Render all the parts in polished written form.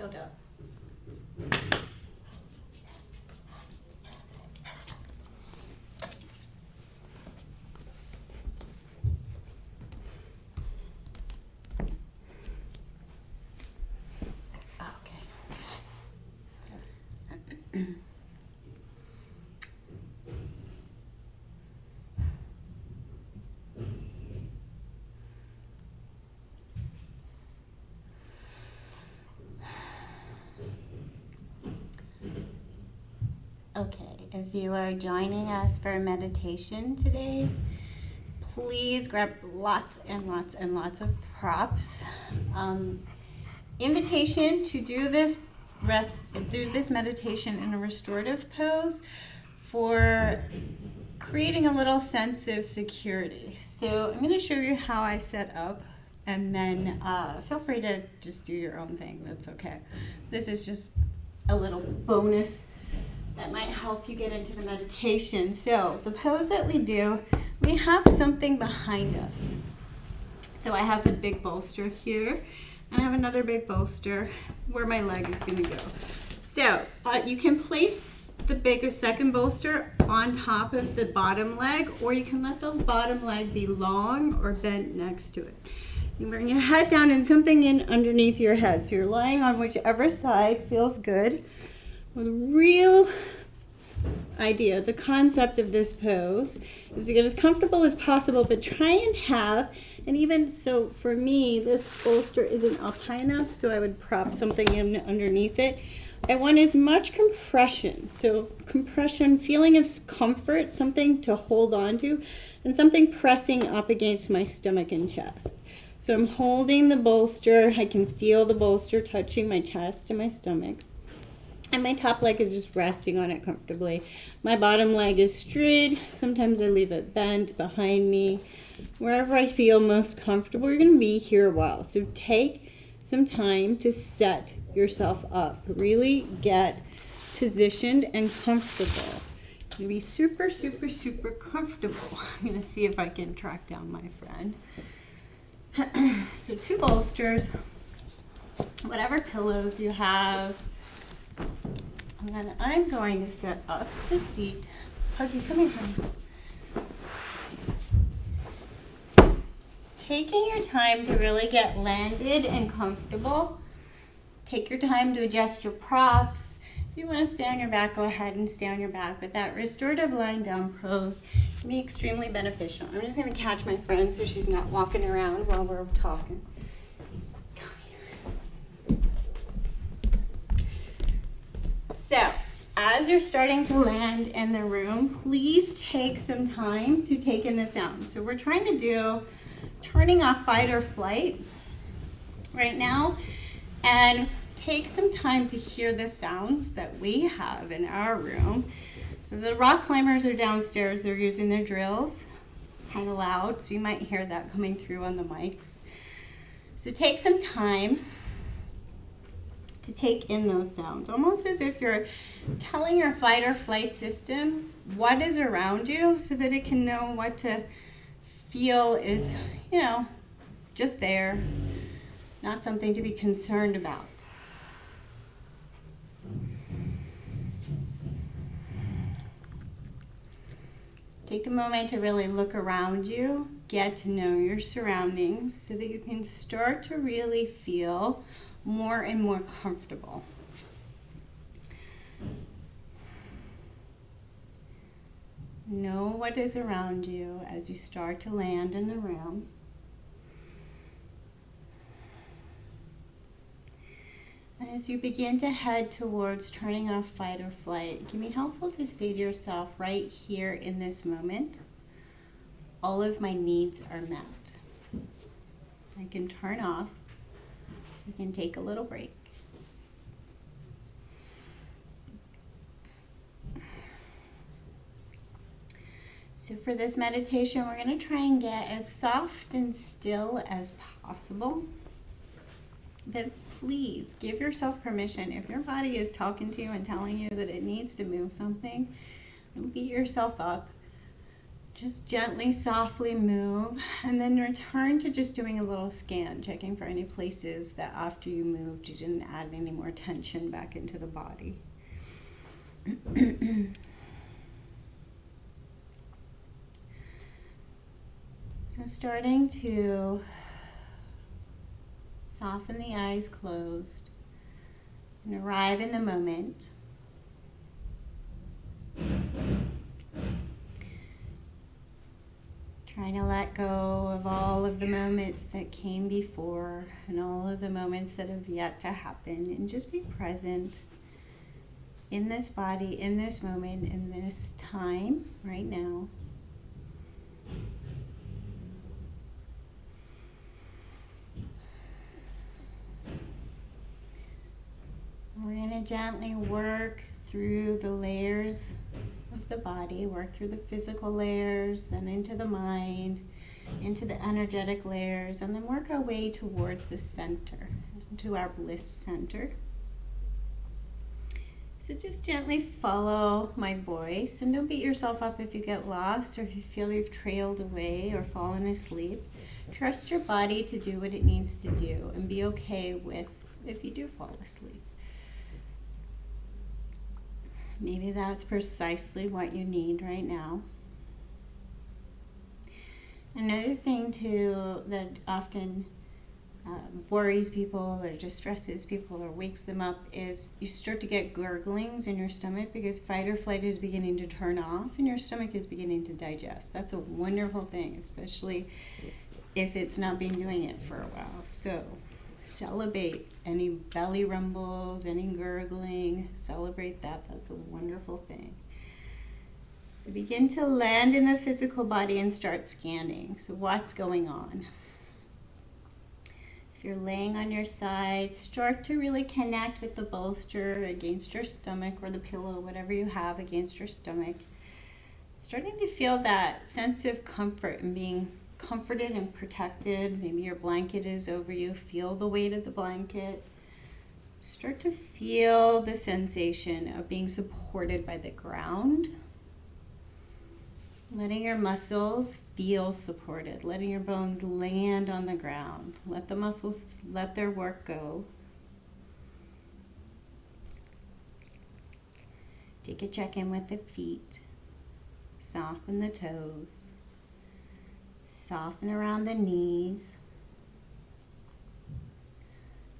Dodo. Okay, if you are joining us for meditation today, please grab lots and lots and lots of props. Invitation to do this meditation in a restorative pose for creating a little sense of security. So I'm going to show you how I set up, and then feel free to just do your own thing. That's okay. This is just a little bonus that might help you get into the meditation. So the pose that we do, we have something behind us. So I have a big bolster here, and I have another big bolster where my leg is going to go. So you can place the bigger second bolster on top of the bottom leg, or you can let the bottom leg be long or bent next to it. You bring your head down and something in underneath your head. So you're lying on whichever side feels good. Well, the real idea, the concept of this pose is to get as comfortable as possible, but try and have, and even so for me, this bolster isn't up high enough, so I would prop something in underneath it. I want as much compression, so compression, feeling of comfort, something to hold on to, and something pressing up against my stomach and chest. So I'm holding the bolster, I can feel the bolster touching my chest and my stomach. And my top leg is just resting on it comfortably. My bottom leg is straight. Sometimes I leave it bent behind me. Wherever I feel most comfortable, you're going to be here a while. So take some time to set yourself up. Really get positioned and comfortable. You're going to be super, super, super comfortable. I'm going to see if I can track down my friend. So 2 bolsters, whatever pillows you have. And then I'm going to set up the seat. Huggy, come here, honey. Taking your time to really get landed and comfortable. Take your time to adjust your props. If you want to stay on your back, go ahead and stay on your back. But that restorative lying down pose can be extremely beneficial. I'm just going to catch my friend so she's not walking around while we're talking. So, as you're starting to land in the room, please take some time to take in the sound. So we're trying to do turning off fight or flight right now, and take some time to hear the sounds that we have in our room. So the rock climbers are downstairs, they're using their drills, kind of loud, so you might hear that coming through on the mics. So take some time to take in those sounds, almost as if you're telling your fight or flight system what is around you so that it can know what to feel is, just there, not something to be concerned about. Take a moment to really look around you, get to know your surroundings so that you can start to really feel more and more comfortable. Know what is around you as you start to land in the room. And as you begin to head towards turning off fight or flight, it can be helpful to say to yourself right here in this moment, all of my needs are met. I can turn off. You can take a little break. So for this meditation, we're going to try and get as soft and still as possible. But please give yourself permission. If your body is talking to you and telling you that it needs to move something, don't beat yourself up. Just gently, softly move, and then return to just doing a little scan, checking for any places that after you moved, you didn't add any more tension back into the body. So starting to soften the eyes closed and arrive in the moment. Trying to let go of all of the moments that came before and all of the moments that have yet to happen, and just be present in this body, in this moment, in this time, right now. We're going to gently work through the layers of the body, work through the physical layers, then into the mind, into the energetic layers, and then work our way towards the center, into our bliss center. So just gently follow my voice, and don't beat yourself up if you get lost or if you feel you've trailed away or fallen asleep. Trust your body to do what it needs to do, and be okay with if you do fall asleep. Maybe that's precisely what you need right now. Another thing too that often worries people or distresses people or wakes them up is you start to get gurglings in your stomach because fight or flight is beginning to turn off and your stomach is beginning to digest. That's a wonderful thing, especially if it's not been doing it for a while. So celebrate any belly rumbles, any gurgling, celebrate that. That's a wonderful thing. So begin to land in the physical body and start scanning. So what's going on? If you're laying on your side, start to really connect with the bolster against your stomach or the pillow, whatever you have against your stomach. Starting to feel that sense of comfort and being comforted and protected. Maybe your blanket is over you. Feel the weight of the blanket. Start to feel the sensation of being supported by the ground. Letting your muscles feel supported. Letting your bones land on the ground. Let the muscles let their work go. Take a check-in with the feet. Soften the toes. Soften around the knees.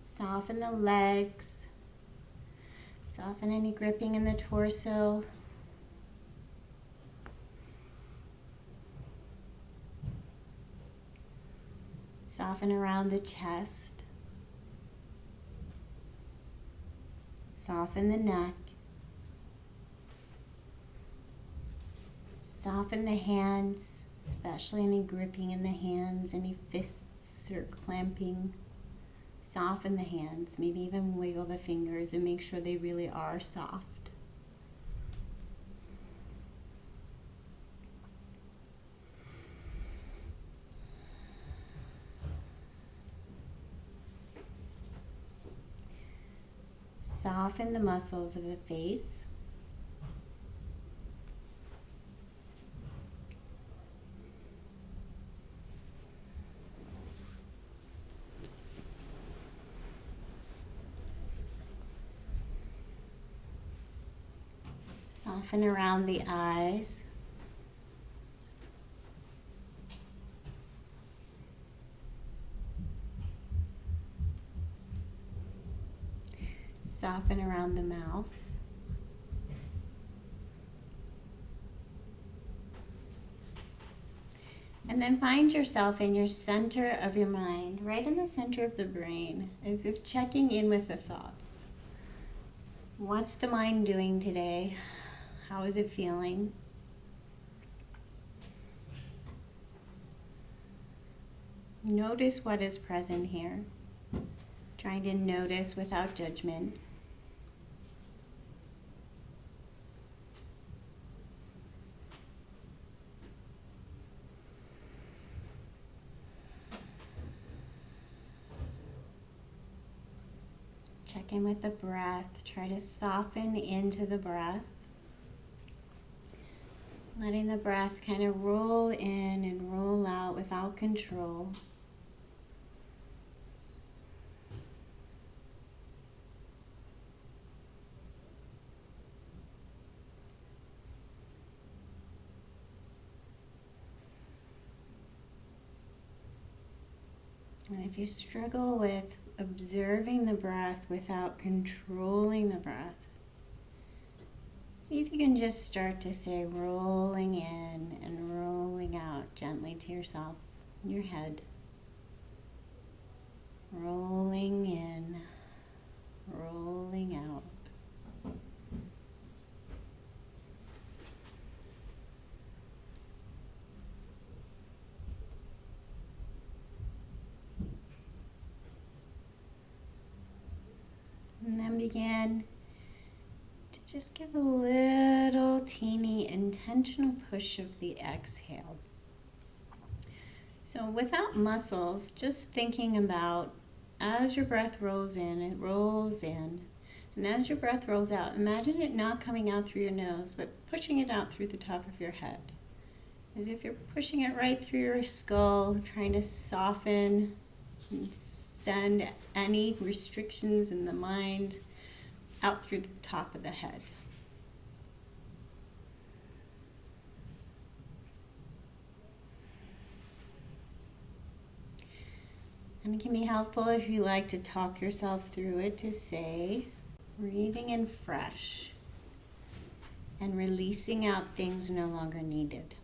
Soften the legs. Soften any gripping in the torso. Soften around the chest. Soften the neck. Soften the hands, especially any gripping in the hands, any fists or clamping. Soften the hands, maybe even wiggle the fingers and make sure they really are soft. Soften the muscles of the face. Soften around the eyes. Soften around the mouth. And then find yourself in your center of your mind, right in the center of the brain, as if checking in with the thoughts. What's the mind doing today? How is it feeling? Notice what is present here. Trying to notice without judgment. Check in with the breath. Try to soften into the breath. Letting the breath kind of roll in and roll out without control. And if you struggle with observing the breath without controlling the breath, see if you can just start to say rolling in and rolling out gently to yourself in your head. Rolling in, rolling out. And then begin to just give a little teeny intentional push of the exhale. So without muscles, just thinking about as your breath rolls in, it rolls in. And as your breath rolls out, imagine it not coming out through your nose, but pushing it out through the top of your head. As if you're pushing it right through your skull, trying to soften and send any restrictions in the mind out through the top of the head. And it can be helpful if you like to talk yourself through it to say, breathing in fresh and releasing out things no longer needed.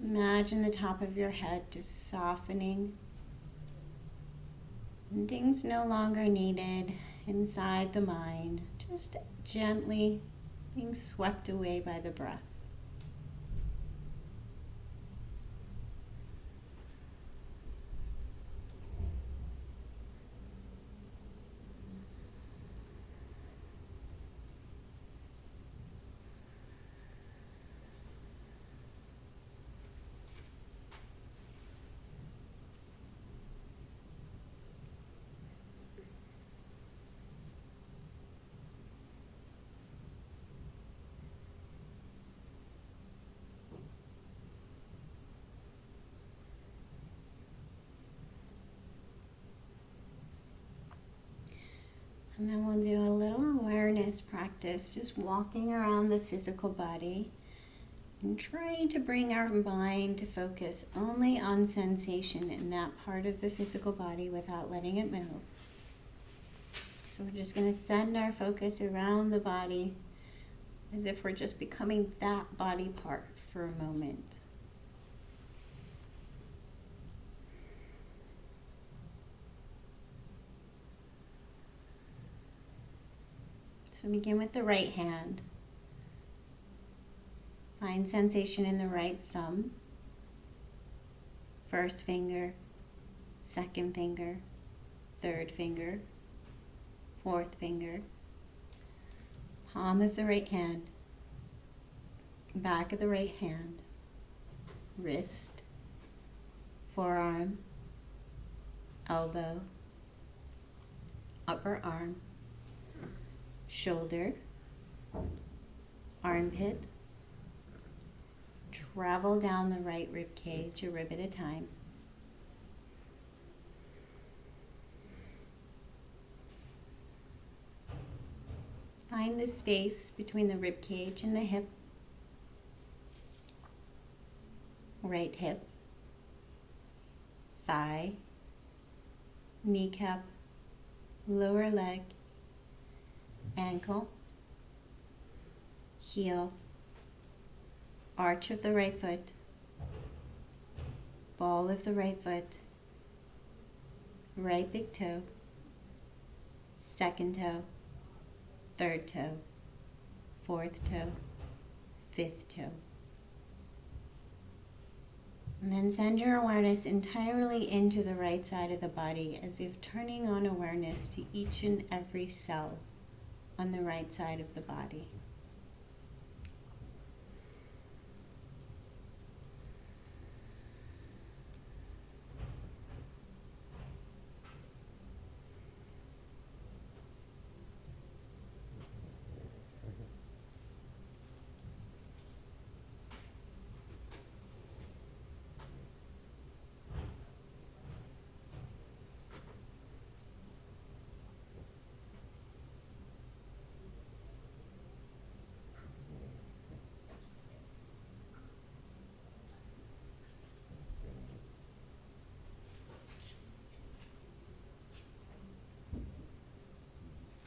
Imagine the top of your head just softening and things no longer needed inside the mind, just gently being swept away by the breath. And then we'll do a little awareness practice, just walking around the physical body and trying to bring our mind to focus only on sensation in that part of the physical body without letting it move. So we're just going to send our focus around the body as if we're just becoming that body part for a moment. So begin with the right hand. Find sensation in the right thumb. First finger, second finger, third finger, fourth finger. Palm of the right hand, back of the right hand, wrist, forearm, elbow, upper arm, shoulder, armpit. Travel down the right rib cage, a rib at a time. Find the space between the rib cage and the hip. Right hip, thigh, kneecap, lower leg, ankle, heel, arch of the right foot, ball of the right foot, right big toe, second toe, third toe, fourth toe, fifth toe. And then send your awareness entirely into the right side of the body, as if turning on awareness to each and every cell on the right side of the body.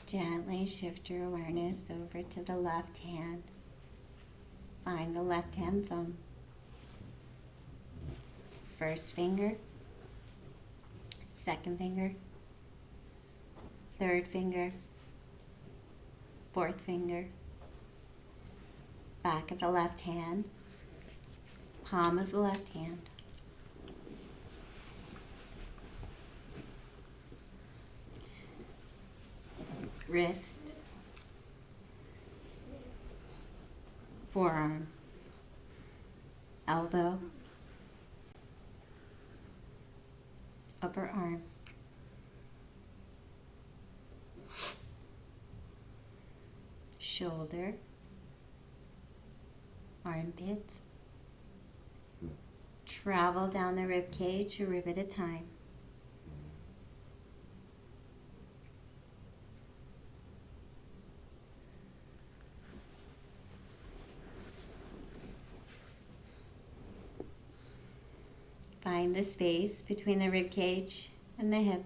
Gently shift your awareness over to the left hand. Find the left hand thumb. First finger, second finger, third finger, fourth finger, back of the left hand, palm of the left hand. Wrist, forearm, elbow, upper arm, shoulder, armpit. Travel down the rib cage, a rib at a time. Find the space between the rib cage and the hip.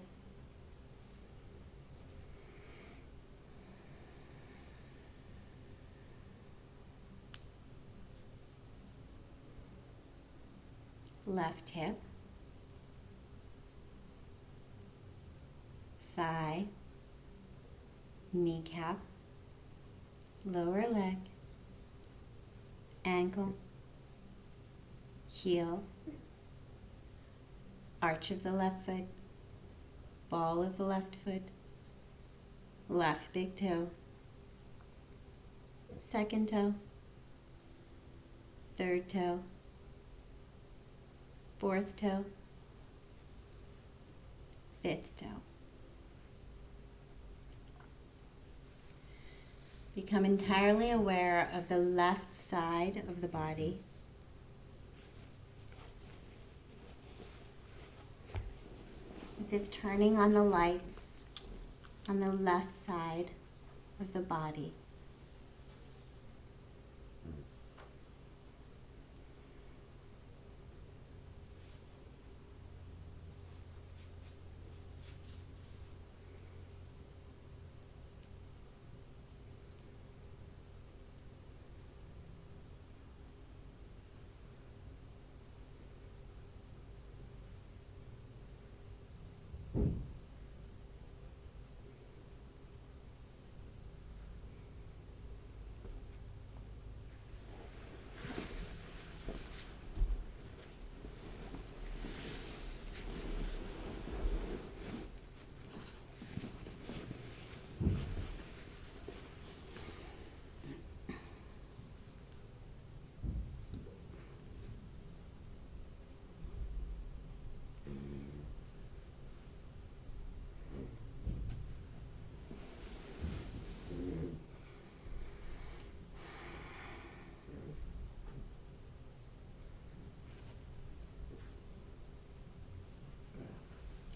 Left hip, thigh, kneecap, lower leg, ankle, heel, arch of the left foot, ball of the left foot, left big toe, second toe, third toe, fourth toe, fifth toe. Become entirely aware of the left side of the body. As if turning on the lights on the left side of the body.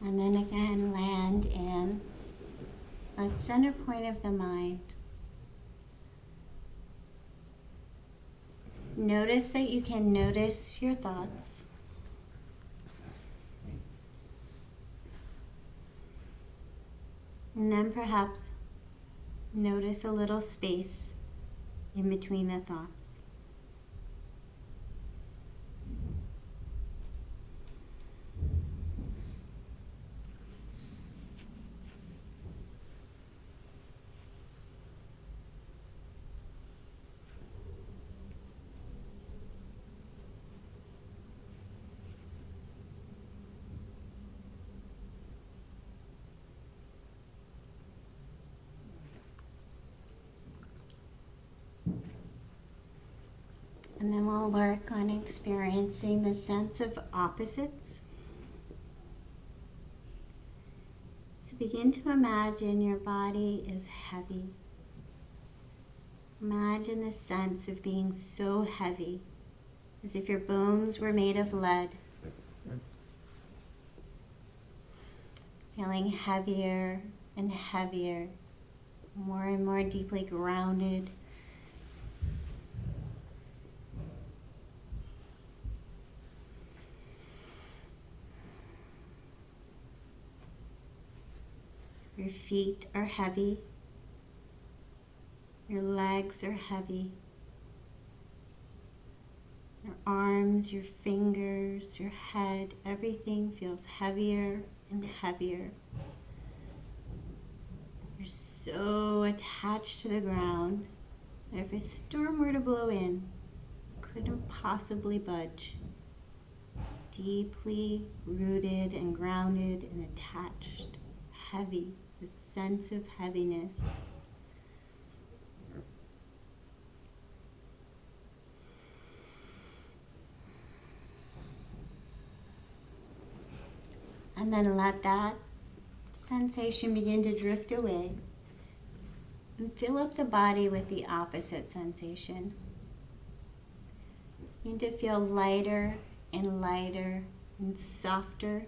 And then again, land in at center point of the mind. Notice that you can notice your thoughts. And then perhaps notice a little space in between the thoughts. And then we'll work on experiencing the sense of opposites. So begin to imagine your body is heavy. Imagine the sense of being so heavy, as if your bones were made of lead. Feeling heavier and heavier, more and more deeply grounded. Your feet are heavy, Your legs are heavy. Your arms, your fingers, your head, everything feels heavier and heavier. You're so attached to the ground that if a storm were to blow in, couldn't possibly budge. Deeply rooted and grounded and attached, heavy, the sense of heaviness. And then let that sensation begin to drift away and fill up the body with the opposite sensation. Begin to feel lighter and lighter and softer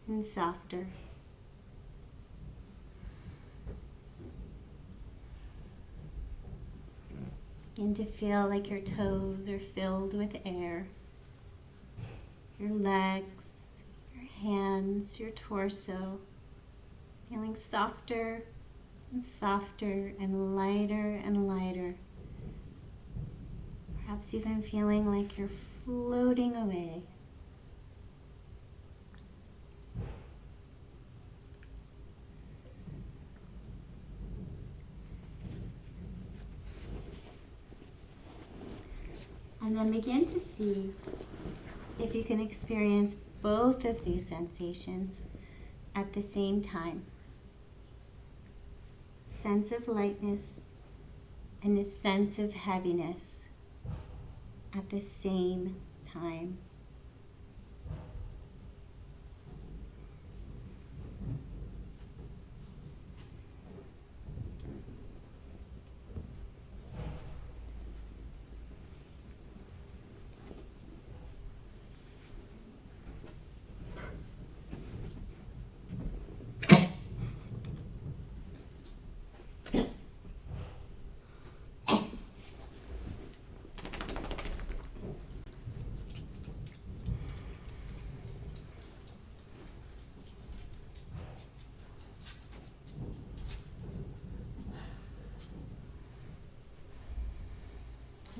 and softer. Begin to feel like your toes are filled with air. Your legs, your hands, your torso, feeling softer and softer and lighter and lighter. Perhaps even feeling like you're floating away. And then begin to see if you can experience both of these sensations at the same time. Sense of lightness and a sense of heaviness at the same time.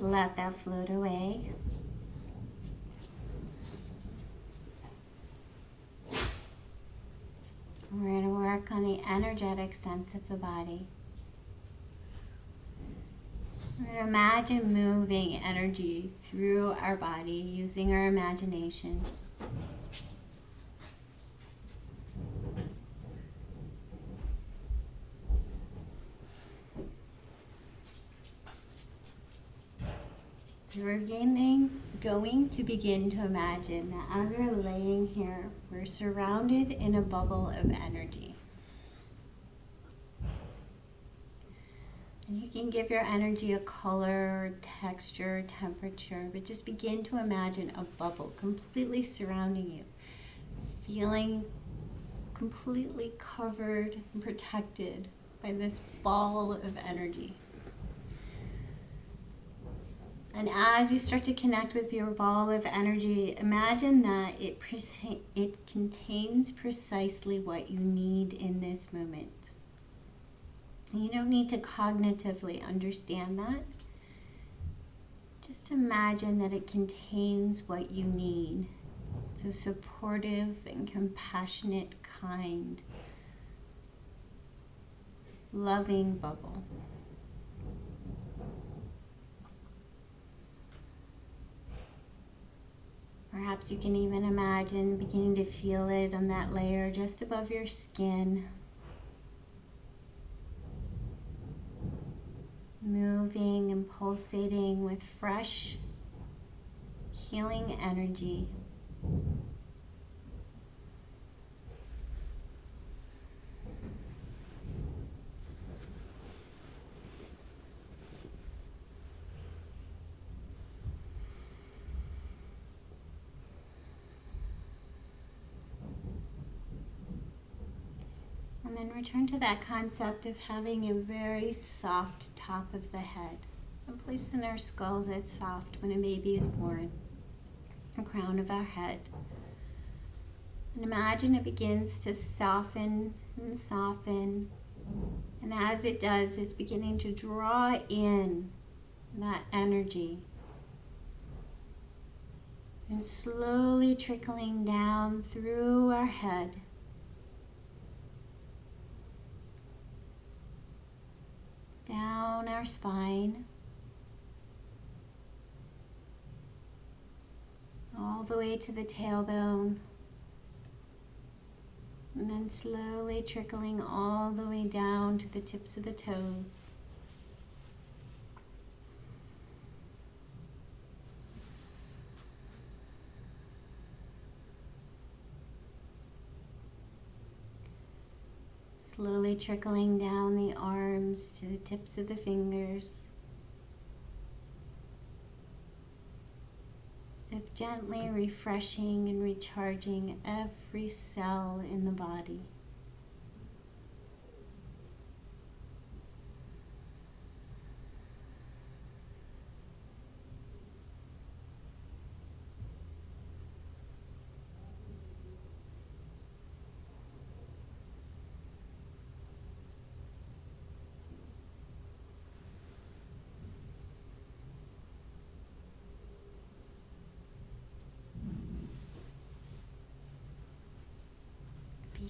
Let that float away. We're going to work on the energetic sense of the body. We're going to imagine moving energy through our body using our imagination. So we're going to begin to imagine that as we're laying here, we're surrounded in a bubble of energy. And you can give your energy a color, texture, temperature, but just begin to imagine a bubble completely surrounding you, feeling completely covered and protected by this ball of energy. And as you start to connect with your ball of energy, imagine that it contains precisely what you need in this moment. And you don't need to cognitively understand that. Just imagine that it contains what you need. It's a supportive and compassionate, kind, loving bubble. Perhaps you can even imagine beginning to feel it on that layer just above your skin. Moving and pulsating with fresh, healing energy. And then return to that concept of having a very soft top of the head. A place in our skull that's soft when a baby is born. The crown of our head. And imagine it begins to soften and soften And as it does, it's beginning to draw in that energy and slowly trickling down through our head, down our spine, all the way to the tailbone, and then slowly trickling all the way down to the tips of the toes. Slowly trickling down the arms to the tips of the fingers, as if gently refreshing and recharging every cell in the body.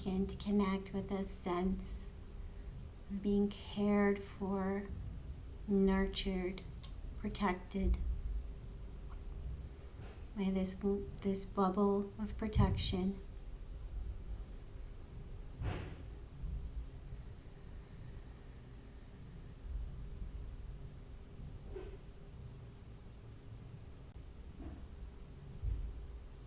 Begin to connect with a sense of being cared for, nurtured, protected by this bubble of protection.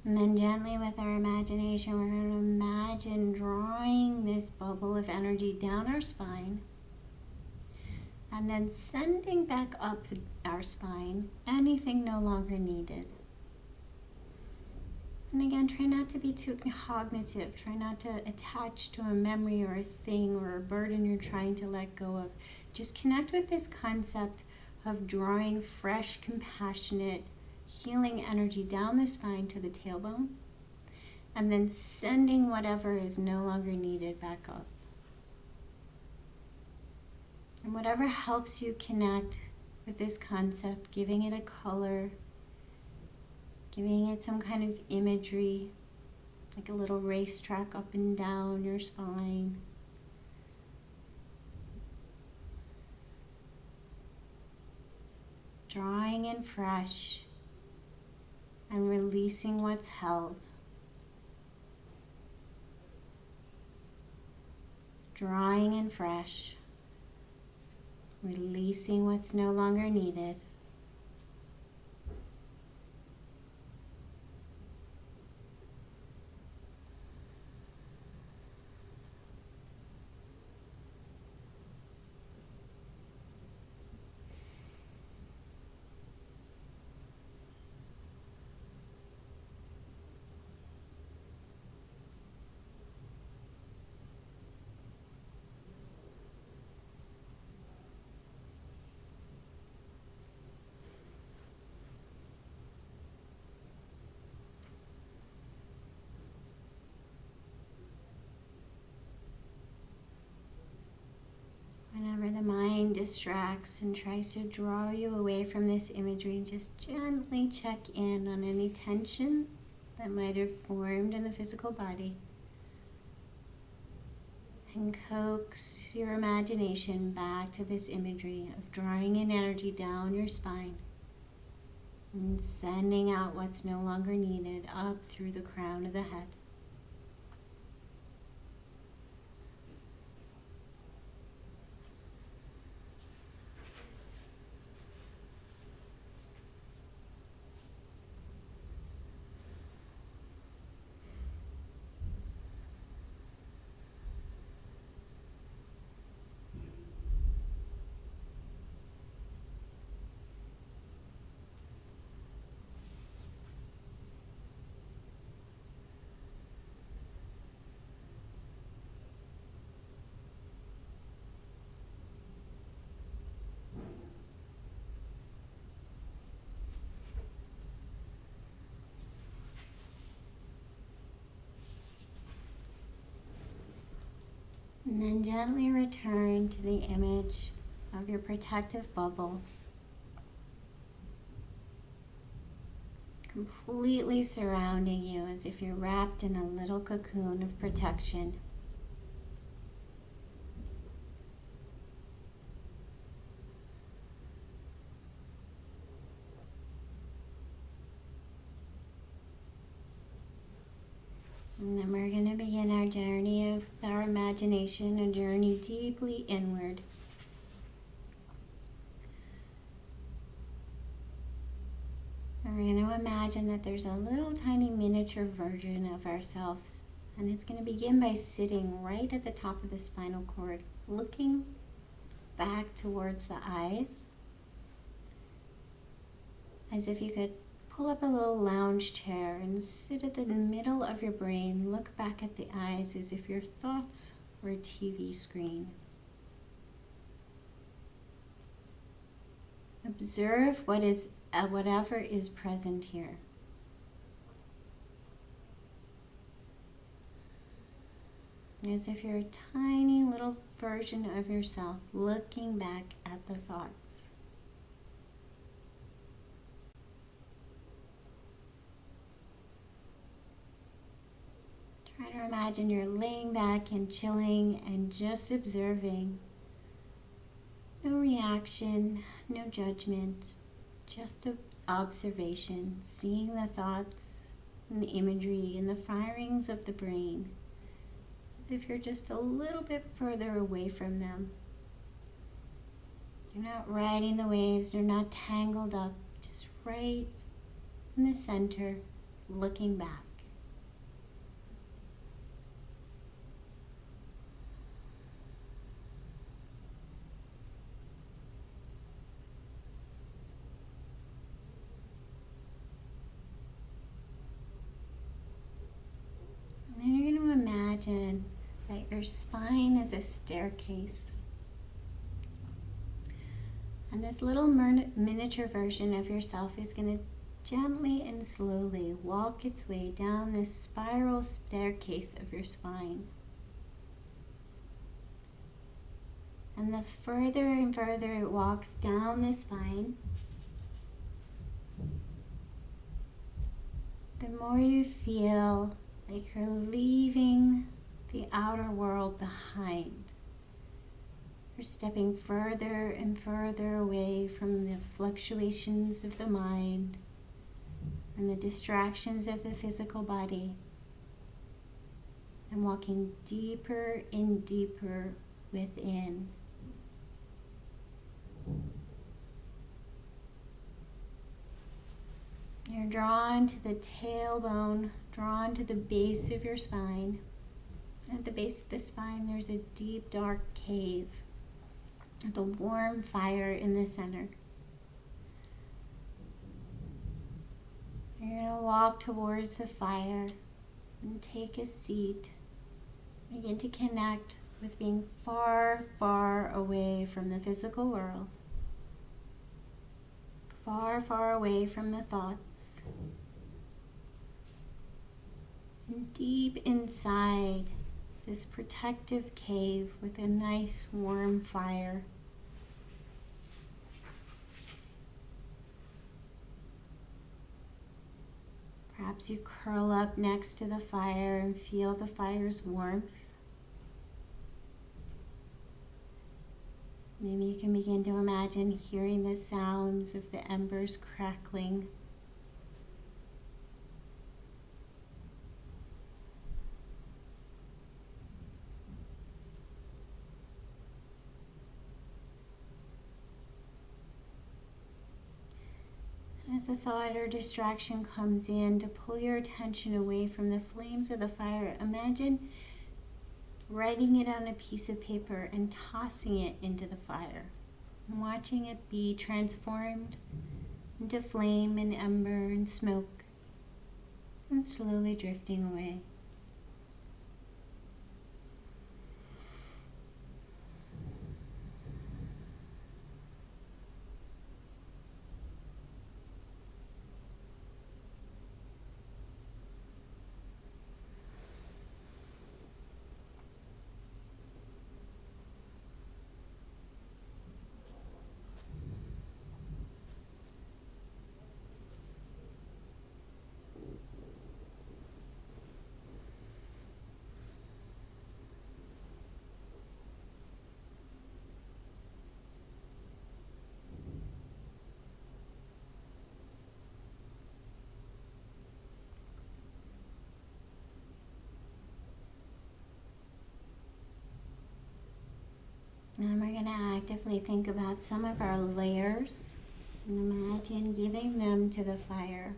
And then gently with our imagination, we're going to imagine drawing this bubble of energy down our spine and then sending back up our spine anything no longer needed. And again, try not to be too cognitive. Try not to attach to a memory or a thing or a burden you're trying to let go of. Just connect with this concept of drawing fresh, compassionate, healing energy down the spine to the tailbone, and then sending whatever is no longer needed back up. And whatever helps you connect with this concept, giving it a color, giving it some kind of imagery, like a little racetrack up and down your spine. Drawing in fresh and releasing what's held. Drawing in fresh, releasing what's no longer needed. Whenever the mind distracts and tries to draw you away from this imagery, just gently check in on any tension that might have formed in the physical body and coax your imagination back to this imagery of drawing in energy down your spine and sending out what's no longer needed up through the crown of the head. And then gently return to the image of your protective bubble, completely surrounding you as if you're wrapped in a little cocoon of protection. And then we're going to begin our journey with our imagination, a journey deeply inward. And we're going to imagine that there's a little tiny miniature version of ourselves. And it's going to begin by sitting right at the top of the spinal cord, looking back towards the eyes, as if you could pull up a little lounge chair and sit at the middle of your brain. Look back at the eyes as if your thoughts were a TV screen. Observe whatever is present here. As if you're a tiny little version of yourself looking back at the thoughts. Try to imagine you're laying back and chilling and just observing. No reaction, no judgment, just observation, seeing the thoughts and the imagery and the firings of the brain, as if you're just a little bit further away from them. You're not riding the waves, you're not tangled up, just right in the center, looking back. And you're going to imagine that your spine is a staircase. And this little miniature version of yourself is going to gently and slowly walk its way down this spiral staircase of your spine. And the further and further it walks down the spine, the more you feel like you're leaving the outer world behind. You're stepping further and further away from the fluctuations of the mind and the distractions of the physical body, and walking deeper and deeper within. You're drawn to the tailbone, drawn to the base of your spine. At the base of the spine, there's a deep, dark cave with a warm fire in the center. You're going to walk towards the fire and take a seat. Begin to connect with being far, far away from the physical world. Far, far away from the thoughts. And deep inside this protective cave with a nice warm fire. Perhaps you curl up next to the fire and feel the fire's warmth. Maybe you can begin to imagine hearing the sounds of the embers crackling. As a thought or distraction comes in to pull your attention away from the flames of the fire, imagine writing it on a piece of paper and tossing it into the fire, and watching it be transformed into flame and ember and smoke, and slowly drifting away. going to actively think about some of our layers and imagine giving them to the fire.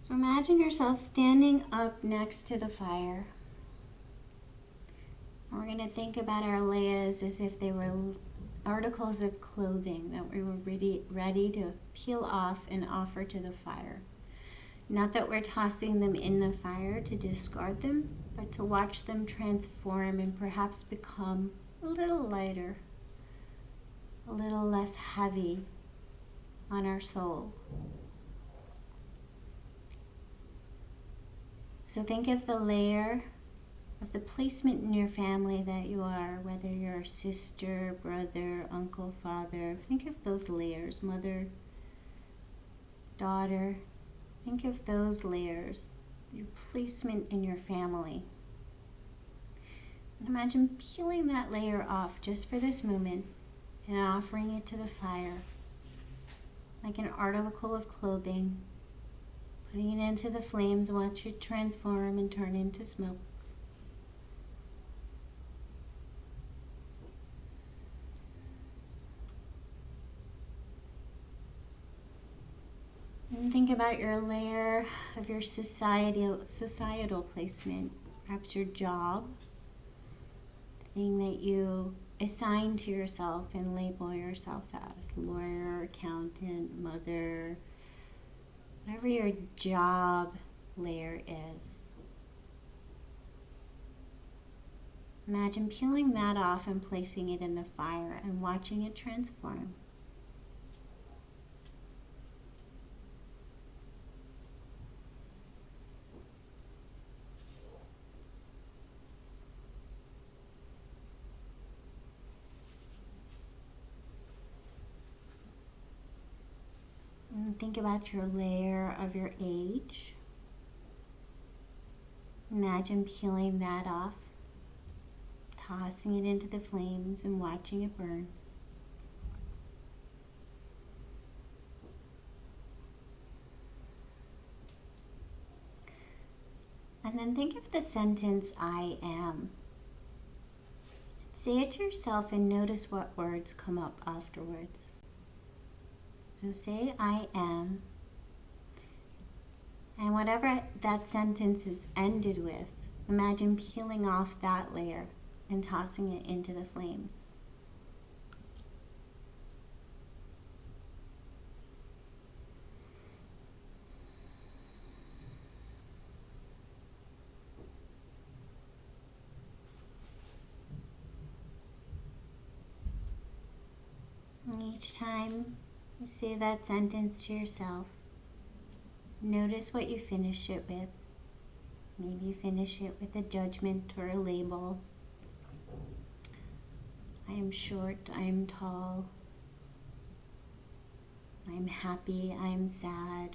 So imagine yourself standing up next to the fire. We're going to think about our layers as if they were articles of clothing that we were ready to peel off and offer to the fire. Not that we're tossing them in the fire to discard them, but to watch them transform and perhaps become a little lighter, a little less heavy on our soul. So think of the layer of the placement in your family that you are, whether you're sister, brother, uncle, father. Think of those layers, mother, daughter. Think of those layers, your placement in your family. And imagine peeling that layer off just for this moment and offering it to the fire, like an article of clothing, putting it into the flames, watch it transform and turn into smoke. And think about your layer of your societal placement, perhaps your job, the thing that you assign to yourself and label yourself as, lawyer, accountant, mother, whatever your job layer is. Imagine peeling that off and placing it in the fire and watching it transform. And think about your layer of your age. Imagine peeling that off, tossing it into the flames and watching it burn. And then think of the sentence, I am. Say it to yourself and notice what words come up afterwards. So say, I am. And whatever that sentence is ended with, imagine peeling off that layer and tossing it into the flames. And each time you say that sentence to yourself, notice what you finish it with. Maybe you finish it with a judgment or a label. I am short, I am tall. I am happy, I am sad.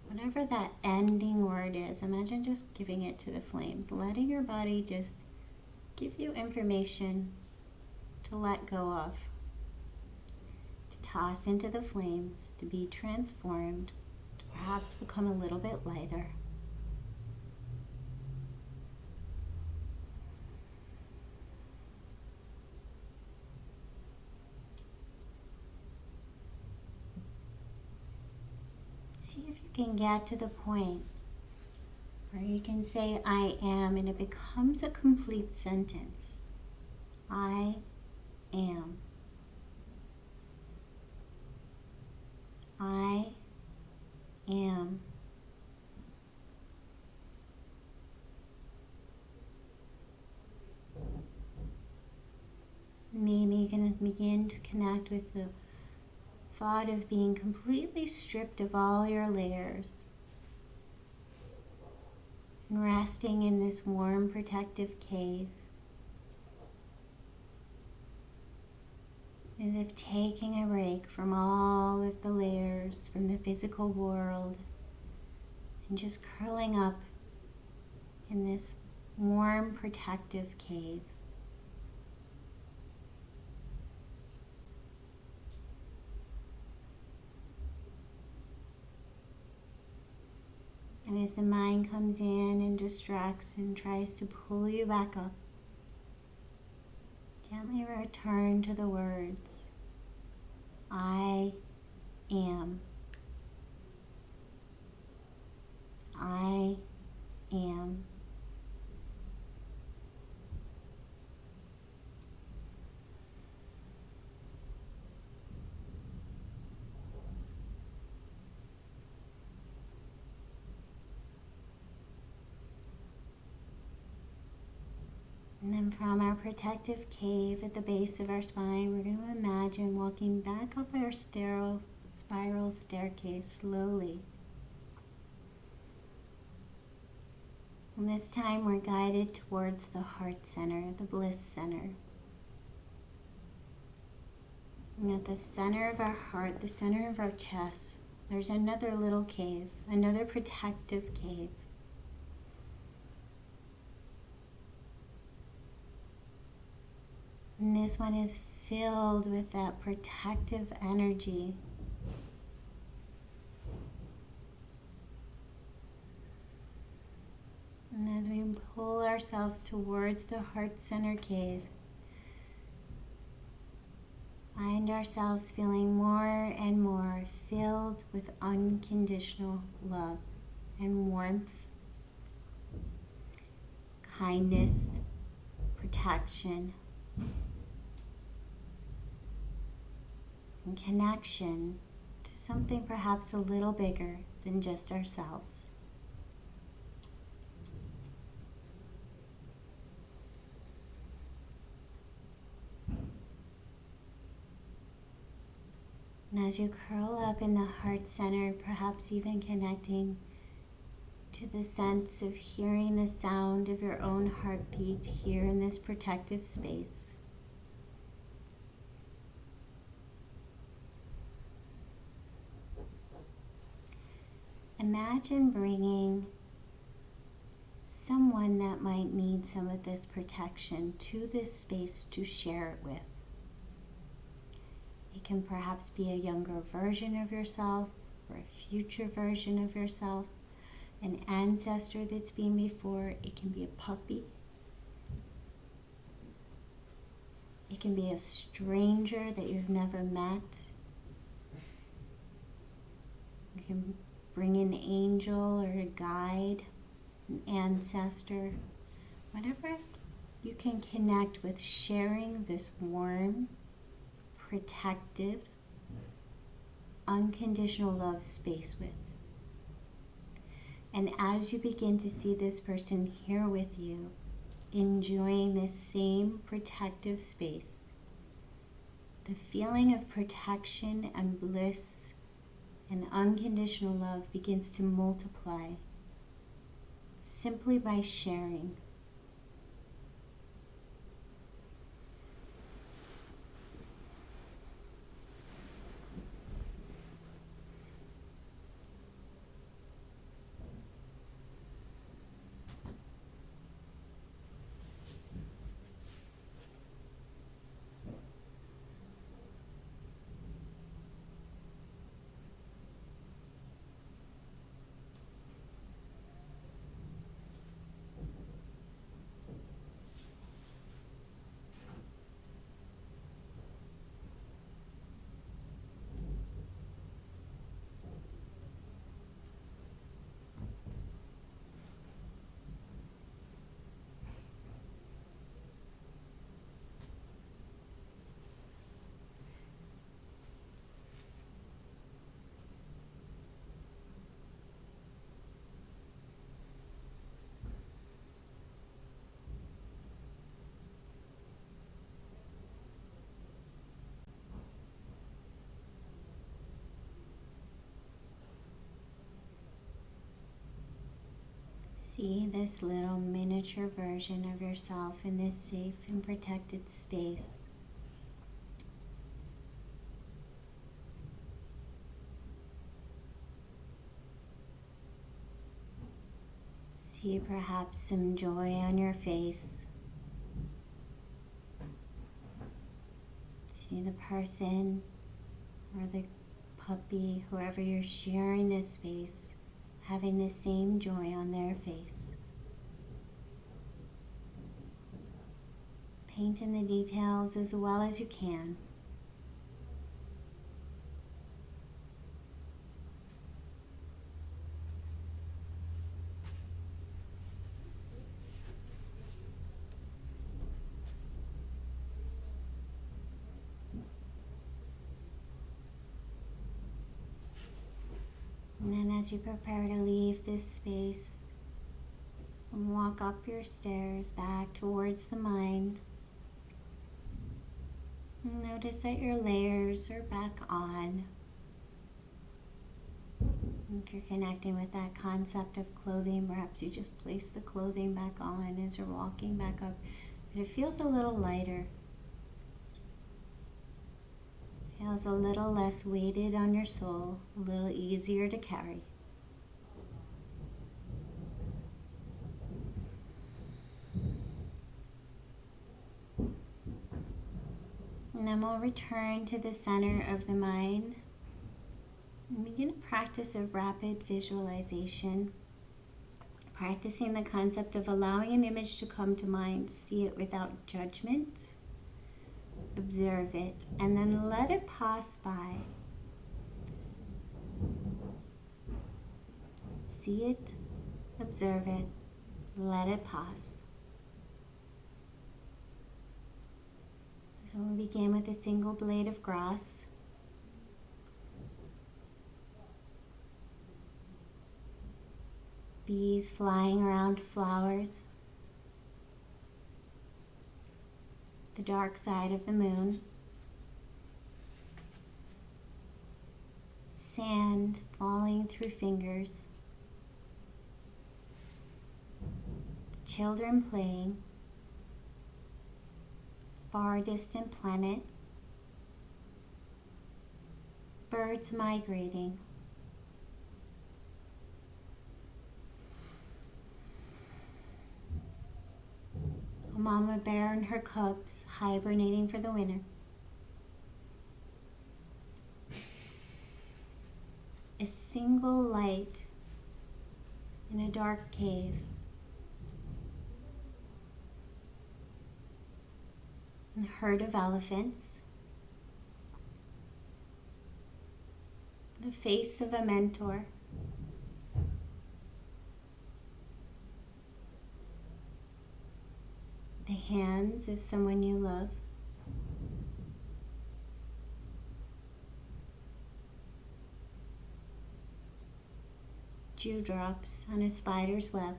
Whatever that ending word is, imagine just giving it to the flames, letting your body just give you information to let go of, to toss into the flames, to be transformed, to perhaps become a little bit lighter. See if you can get to the point where you can say I am and it becomes a complete sentence. I am. I am. Maybe you can begin to connect with the thought of being completely stripped of all your layers and resting in this warm, protective cave, as if taking a break from all of the layers from the physical world and just curling up in this warm, protective cave. And as the mind comes in and distracts and tries to pull you back up, Gently return to the words, I am. I am. And then from our protective cave at the base of our spine, we're going to imagine walking back up our spiral staircase slowly. And this time we're guided towards the heart center, the bliss center. And at the center of our heart, the center of our chest, there's another little cave, another protective cave. And this one is filled with that protective energy. And as we pull ourselves towards the heart center cave, find ourselves feeling more and more filled with unconditional love and warmth, kindness, protection, and connection to something perhaps a little bigger than just ourselves. And as you curl up in the heart center, perhaps even connecting to the sense of hearing the sound of your own heartbeat here in this protective space. Imagine bringing someone that might need some of this protection to this space to share it with. It can perhaps be a younger version of yourself or a future version of yourself, an ancestor that's been before. It can be a puppy. It can be a stranger that you've never met. You can bring an angel or a guide, an ancestor, whatever you can connect with, sharing this warm, protective, unconditional love space with. And as you begin to see this person here with you, enjoying this same protective space, the feeling of protection and bliss and unconditional love begins to multiply simply by sharing. See this little miniature version of yourself in this safe and protected space. See perhaps some joy on your face. See the person or the puppy, whoever you're sharing this space, having the same joy on their face. Paint in the details as well as you can. And then as you prepare to leave this space, and walk up your stairs back towards the mind, notice that your layers are back on. If you're connecting with that concept of clothing, perhaps you just place the clothing back on as you're walking back up. But it feels a little lighter. Feels a little less weighted on your soul, a little easier to carry. And then we'll return to the center of the mind and begin a practice of rapid visualization. Practicing the concept of allowing an image to come to mind, see it without judgment, observe it, and then let it pass by. See it, observe it, let it pass. So we'll begin with a single blade of grass. Bees flying around flowers. The dark side of the moon. Sand falling through fingers. Children playing. Far distant planet. Birds migrating. A mama bear and her cubs hibernating for the winter. A single light in a dark cave. A herd of elephants. The face of a mentor. The hands of someone you love. Dewdrops on a spider's web.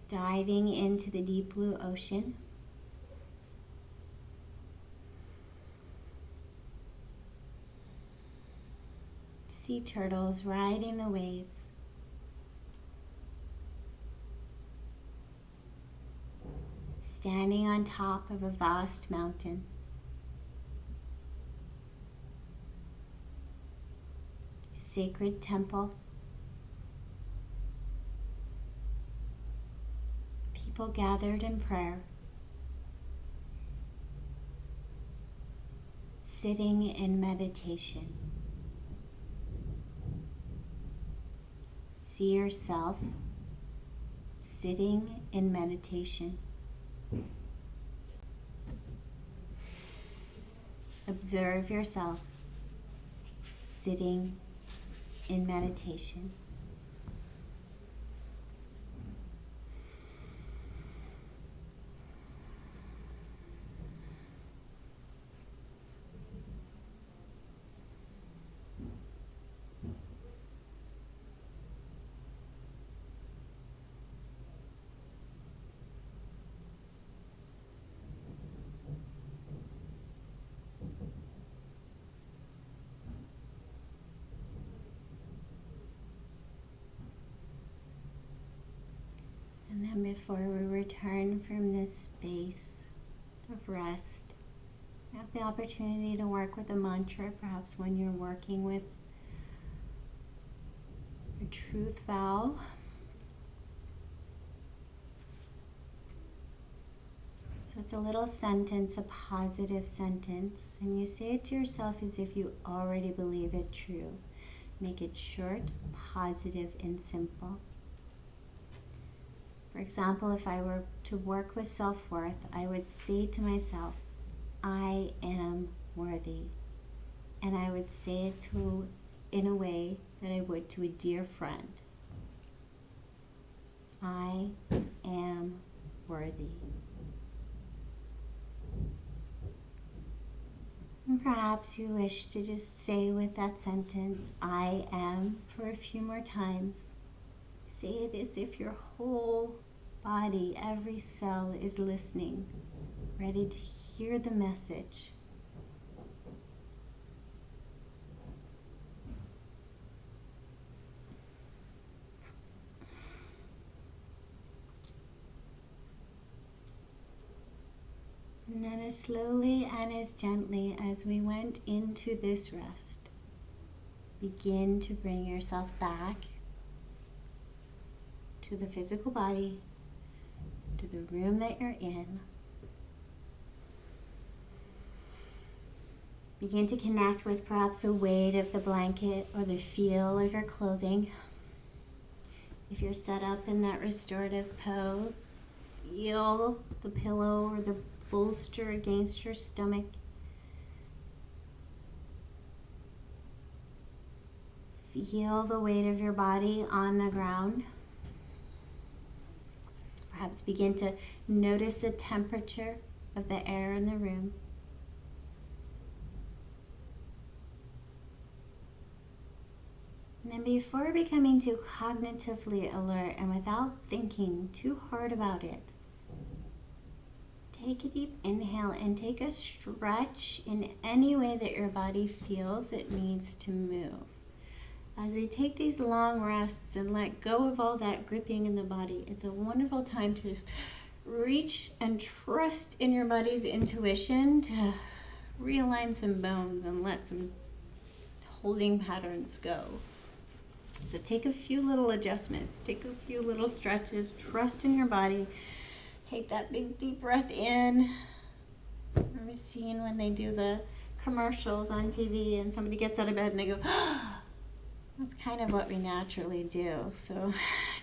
Diving into the deep blue ocean. Sea turtles riding the waves. Standing on top of a vast mountain. A sacred temple. People gathered in prayer. Sitting in meditation. See yourself sitting in meditation. Observe yourself sitting in meditation. And then before we return from this space of rest, you have the opportunity to work with a mantra, perhaps when you're working with a truth vow. So it's a little sentence, a positive sentence, and you say it to yourself as if you already believe it true. Make it short, positive, and simple. For example, if I were to work with self-worth, I would say to myself, I am worthy. And I would say it in a way that I would to a dear friend. I am worthy. And perhaps you wish to just stay with that sentence, I am, for a few more times. Say it as if your whole body, every cell is listening, ready to hear the message. And then as slowly and as gently as we went into this rest, begin to bring yourself back to the physical body, to the room that you're in. Begin to connect with perhaps the weight of the blanket or the feel of your clothing. If you're set up in that restorative pose, feel the pillow or the bolster against your stomach. Feel the weight of your body on the ground. Perhaps begin to notice the temperature of the air in the room. And then before becoming too cognitively alert and without thinking too hard about it, take a deep inhale and take a stretch in any way that your body feels it needs to move. As we take these long rests and let go of all that gripping in the body, it's a wonderful time to just reach and trust in your body's intuition to realign some bones and let some holding patterns go. So take a few little adjustments, take a few little stretches, trust in your body. Take that big deep breath in. I've seen when they do the commercials on TV and somebody gets out of bed and they go, that's kind of what we naturally do. So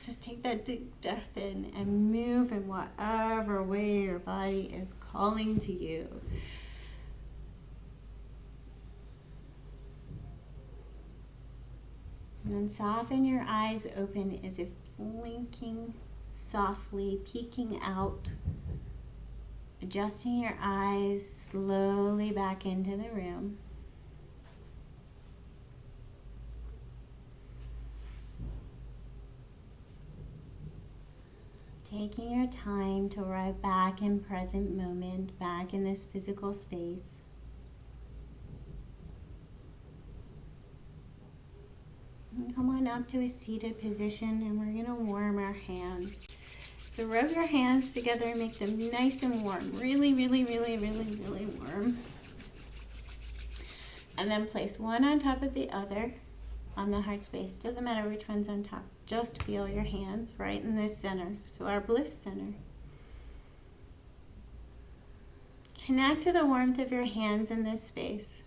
just take that deep breath in and move in whatever way your body is calling to you. And then soften your eyes open as if blinking softly, peeking out, adjusting your eyes slowly back into the room. Taking your time to arrive back in present moment, back in this physical space. And come on up to a seated position and we're going to warm our hands. So rub your hands together and make them nice and warm. Really, really, really, really, really warm. And then place one on top of the other on the heart space. Doesn't matter which one's on top. Just feel your hands right in this center. So our bliss center. Connect to the warmth of your hands in this space.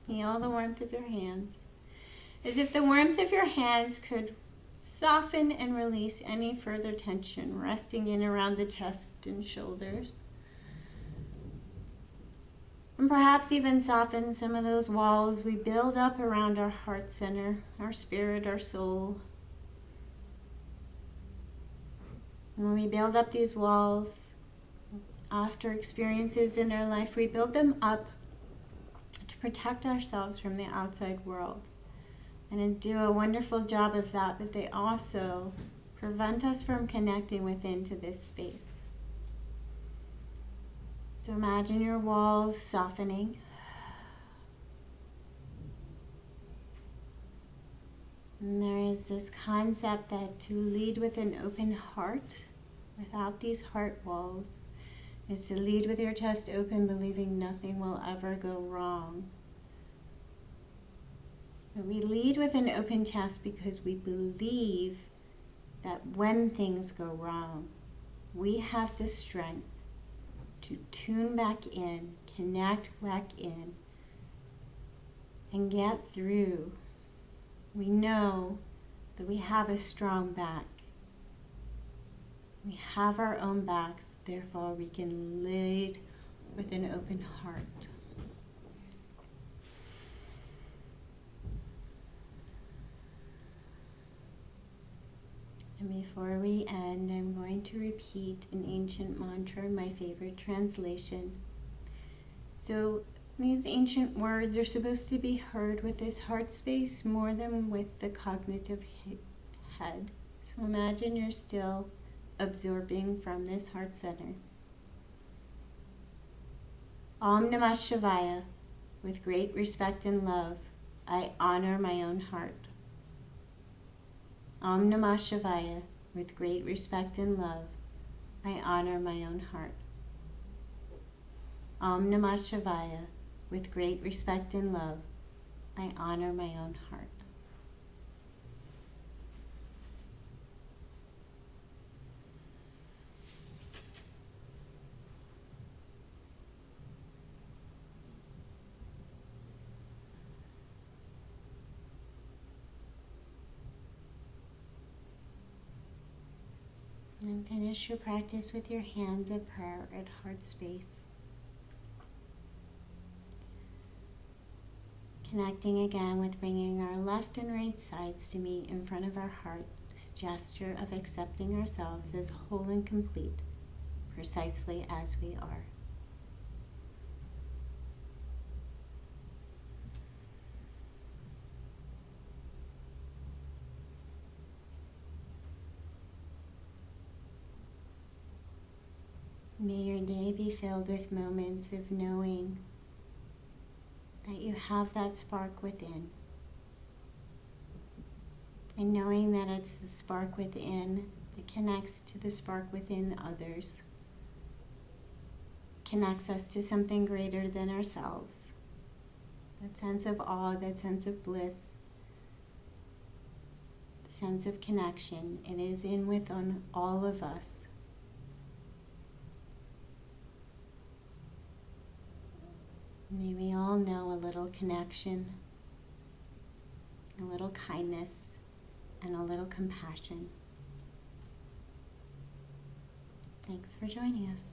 Feel the warmth of your hands. As if the warmth of your hands could soften and release any further tension resting in around the chest and shoulders. And perhaps even soften some of those walls we build up around our heart center, our spirit, our soul. And when we build up these walls, after experiences in our life, we build them up to protect ourselves from the outside world. And do a wonderful job of that, but they also prevent us from connecting within to this space. So imagine your walls softening. And there is this concept that to lead with an open heart, without these heart walls, is to lead with your chest open, believing nothing will ever go wrong. But we lead with an open chest because we believe that when things go wrong, we have the strength to tune back in, connect back in, and get through. We know that we have a strong back. We have our own backs, therefore we can lead with an open heart. And before we end, I'm going to repeat an ancient mantra, my favorite translation. So these ancient words are supposed to be heard with this heart space more than with the cognitive head. So imagine you're still absorbing from this heart center. Om Namah Shivaya. With great respect and love, I honor my own heart. Om Namah Shivaya. With great respect and love, I honor my own heart. Om Namah Shivaya. With great respect and love, I honor my own heart. And finish your practice with your hands of prayer at heart space. Connecting again with bringing our left and right sides to meet in front of our heart, this gesture of accepting ourselves as whole and complete, precisely as we are. May your day be filled with moments of knowing that you have that spark within. And knowing that it's the spark within that connects to the spark within others, connects us to something greater than ourselves. That sense of awe, that sense of bliss, the sense of connection, it is in within all of us. May we all know a little connection, a little kindness, and a little compassion. Thanks for joining us.